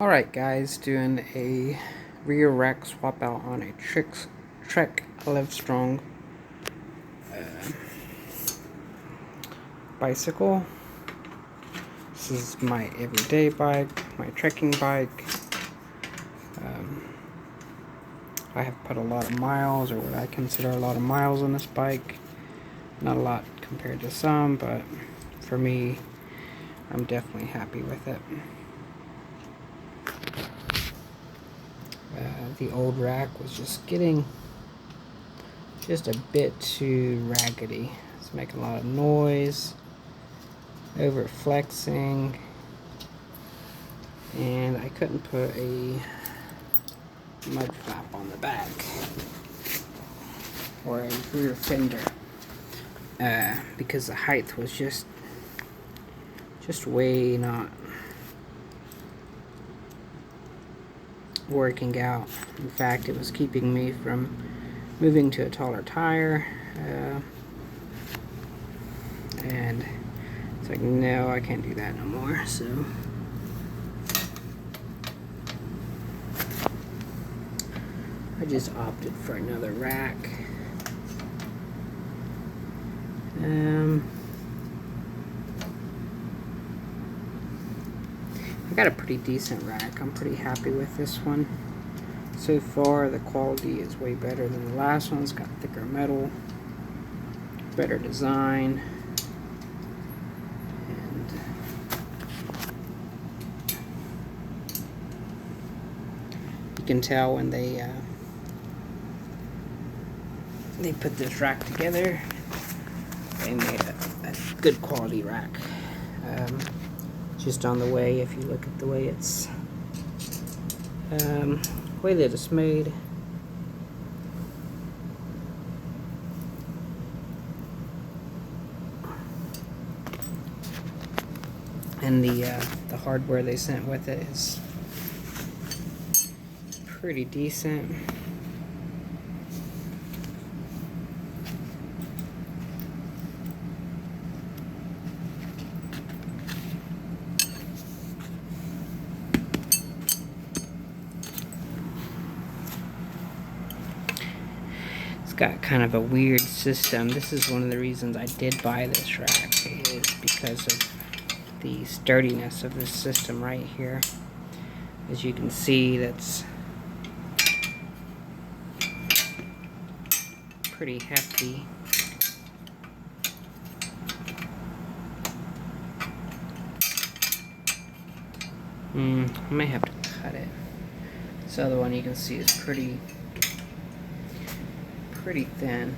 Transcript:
Alright guys, doing a rear rack swap out on a Trek Livestrong bicycle. This is my everyday bike, my trekking bike. I have put a lot of miles, or what I consider a lot of miles on this bike. Not a lot compared to some, but for me, I'm definitely happy with it. The old rack was just getting just a bit too raggedy. It's making a lot of noise, over flexing, and I couldn't put a mud flap on the back or a rear fender because the height was just way not working out. In fact, it was keeping me from moving to a taller tire, and it's like, no, I can't do that no more. So I just opted for another rack. I got a pretty decent rack. I'm pretty happy with this one. So far, the quality is way better than the last one. It's got thicker metal, better design, and you can tell when they put this rack together, they made a good quality rack. Just on the way, if you look at the way it's way that it's made, and the hardware they sent with it is pretty decent. Got kind of a weird system. This is one of the reasons I did buy this rack, is because of the sturdiness of this system right here. As you can see, that's pretty hefty. I may have to cut it. This other one you can see is pretty thin.